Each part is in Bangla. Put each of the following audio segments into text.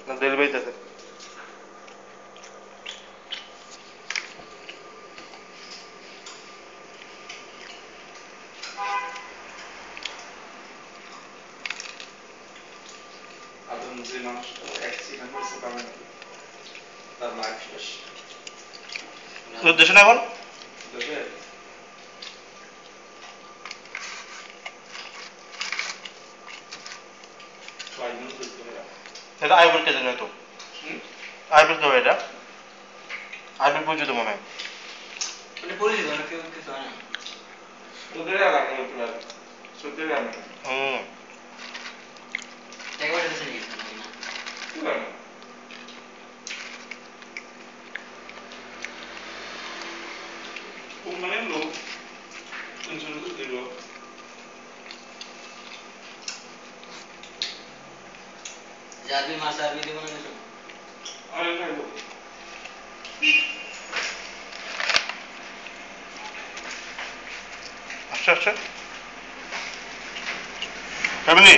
না ডেলিভারিতে দেশে না এখন এটা আইবুল কে জানো তো আইবুল তো এটা আইবুল পরিচিত মনে হয় মানে পরিচিত না কেউ কিছু হয় না তোদের এলাকায় পুরো সত্যি আমি একবার দেশে নিয়ে গেছেন না মানে লোক শুনছো দিল জাবি মাছ আরবি দিব না কিছু আরে খাইবো আচ্ছা আচ্ছা family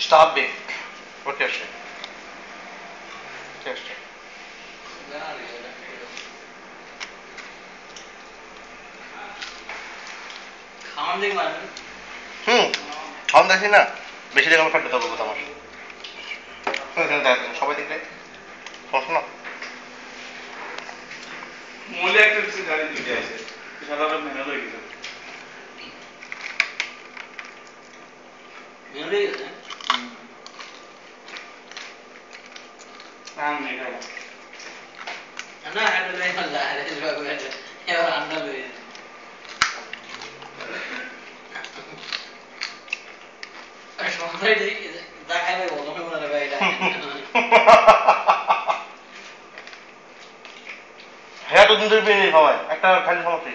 Stabig. What is it? Test it. খাওয়ান দেখি মারবেন খাওয়ান দেখি না বেশি দেখে আমার ফাটতে হবে আমার সবাই দেখলে সমস্যা না মূলে একটা কিছু গাড়ি দুইটা আছে সাধারণ মেহনত হয়ে গেছে মেমরি গেছে নেই খাবো না এটা নাই আল্লাহ আরে বাবা এবার আন্ডা লই আর সবাই যা খাইবে বলো না রে ভাই এটা হ্যাঁ তো দিন ধরে পেয়ে নেই খাওয়ায় একটা খালি সমস্যা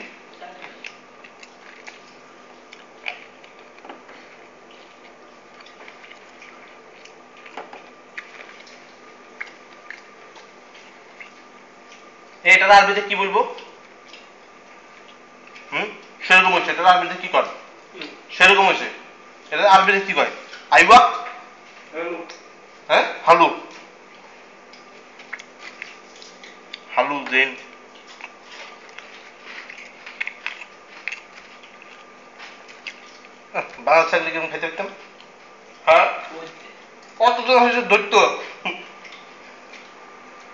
এটা আরবিতে কি বলবো সেরকম হচ্ছে এটা আরবিতে কি করে সেরকম হচ্ছে এটা আরবিতে কি কয় আইবা হ্যাঁ হালু হালু দেন বাংলা থাকলে কেমন খাইতে পারতাম হ্যাঁ কতজন হয়েছে দৈত্য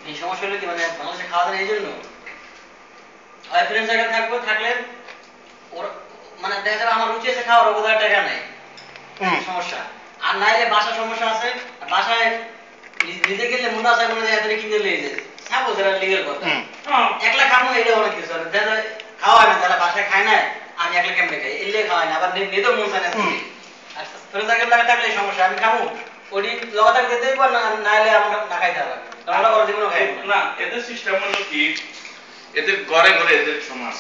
এই সমস্যা হলো কি মানে বাংলাদেশে খাওয়া দাওয়া এই জন্য হয় ফ্রেন্ড সার্কেল থাকবে থাকলে ওর মানে দেখা যাবে আমার রুচি আছে খাওয়ার ওদের টাকা নাই সমস্যা আর নাইলে বাসা সমস্যা আছে বাসায় নিজে গেলে মুন্ডা আছে কোনো জায়গা থেকে কিনে নিয়ে যায় থাকো যারা লিগেল কথা একলা খাবো এটা অনেক কিছু আছে যারা খাওয়ায় না যারা বাসায় খায় না আমি একলা কেমনে খাই এলে খাওয়াই না আবার নিতে মন চায় না আর ফ্রেন্ড সার্কেল লাগা থাকলে সমস্যা আমি খাবো ওটি লগাতার দিতে পার না নাইলে আমরা না খাইতে হবে আমরা ওর জীবনও খাই না এদের সিস্টেম হলো কি এদের ঘরে ঘরে এদের সমাজ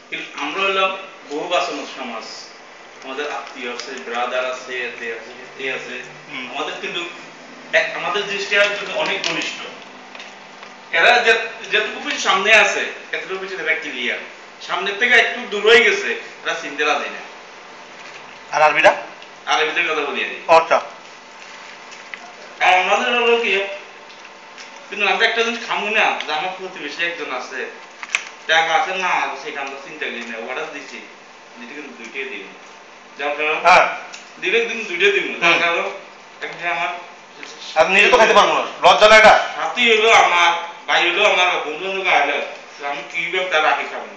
কিন্তু আমরা হলাম বহু বাসনের সমাজ আমাদের আত্মীয় আছে ব্রাদার আছে এতে আছে এ আছে আমাদের কিন্তু আমাদের দৃষ্টিটা কিন্তু অনেক ঘনিষ্ঠ এরা যেটুকু কিছু সামনে আছে এতটুকু কিছু এরা ক্লিয়ার সামনের থেকে একটু দূর হয়ে গেছে এরা চিনতে রাজি না আর আরবিরা আরবিদের কথা বলি আমি আচ্ছা আর আমাদের হলো কি কিন্তু আমরা একটা জিনিস খামু না যে আমার প্রতিবেশী একজন আছে টাকা আছে না সেটা আমরা চিন্তা করি না অর্ডার দিচ্ছি দিতে কিন্তু দুইটাই দিই যার কারণ দিলে দিন দুইটাই দিব যার কারণ একটা আমার আর নিজে তো খাইতে পারবো না লজ্জা না এটা সাথী হলো আমার ভাই হলো আমার বন্ধু বান্ধব আইলে আমি কি ব্যবসা রাখি খাবো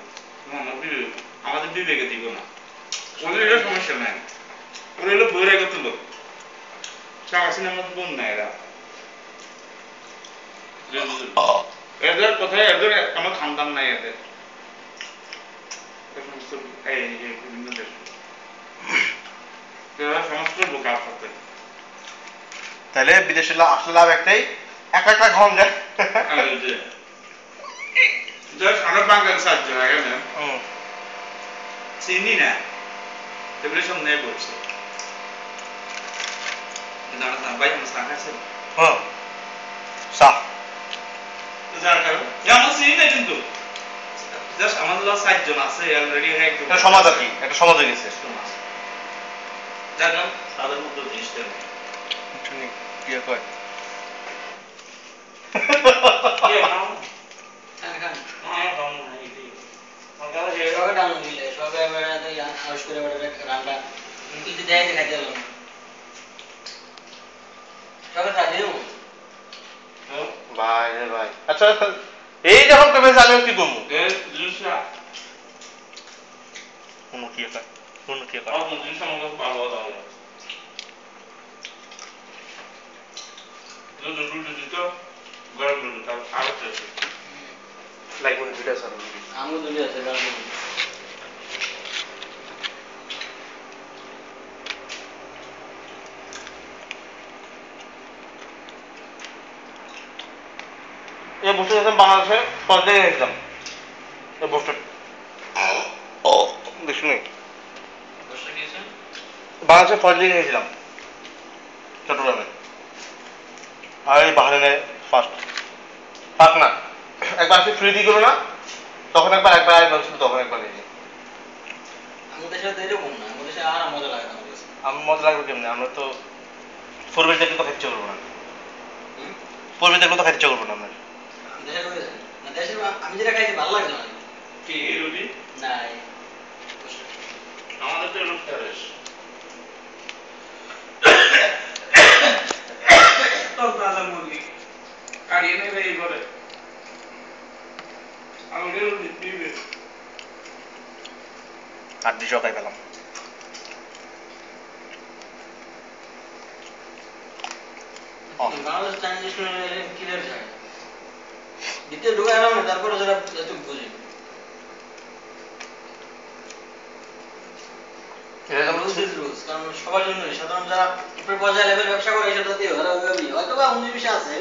আমাদের বিবেকে দিব না ওদের এটা সমস্যা নাই ওরা হলো বৈরাগত লোক শাহসিনের মধ্যে বোন না এরা এদের কোথায় এদের আমার খানদান নাই এদের বিভিন্ন দেশ এরা সমস্ত বোকার সাথে তাহলে বিদেশে আসলে লাভ একটাই এক একটা ঘন যায় আমরা বাঙালি সাহায্য এখানে চিনি না টেবিলের সামনে বলছে ভাই আমার চা খাচ্ছেন হ্যাঁ চা যার কারণে আমরা চিনি না কিন্তু জাস্ট আমাদের লস 7 জন আছে অলরেডি একদম এটা সমাজ আর কি একটা সমাজ হয়ে গেছে যার নাম তাদের মধ্যে জিনিসটা শুনি কি কয় কে নাম খান খান হ্যাঁ নাম নাই দি সবাই ডাউন দিলে সবাই বেড়াতে আউশ করে বেড়াতে রান্না কিছু দেয় খাইতে গেল সবাই খাইতে দেবো ভাই রে ভাই আচ্ছা এই যখন পেমেন্ট আমি কি করবো জিনিসটা কোনো কি কয় কোনো কি কয় আমার জিনিসটা আমার কাছে ভালো দাও দুটো দিতো গরম করে দিতো আর আছে লাইক মনে ভিডিও স্যার আমও দুলি আছে ডাউন এই বছর যখন বাংলাদেশে ফার্স্ট জায়গায় এক্সাম এই বছর দেখুন দশটা গিয়েছে বাংলাদেশে ফার্স্ট জায়গায় গেছিলাম চট্টগ্রামে আর এই বাহারিনে ফার্স্ট ফার্স্ট না একবার আসলে ফ্রি দিয়ে গেলো না তখন একবার আরেকবার ছিল তখন একবার গেছি আমাদের সাথে এরকম না আমাদের সাথে আর মজা লাগে না আমাদের আমার মজা লাগবে কেমনি আমরা তো ফোরবেল দেখলে তো খাইতে করবো না ফোরবেল দেখলে তো খাইতে করবো না আমরা দেশের হয়ে যায় না দেশের আমি যেটা খাইছি ভালো লাগে না কি রুটি না আমাদের তো রুটি ফ্রেশ তো তাজা মুরগি কাটিয়ে নেবে এই করে আমি রুটি দিবে আর দিয়ে সকাই পেলাম বাংলাদেশ চাইনিজ ক্লিয়ার যায় দ্বিতীয় ঢুকে এলাম না তারপরে যারা একটু বুঝি রুলস কারণ সবার জন্য সাধারণ যারা উপরে পর্যায়ে লেভেল ব্যবসা করে সেটা দিয়ে ওরা ওইভাবেই হয়তো বা 19-20 আছে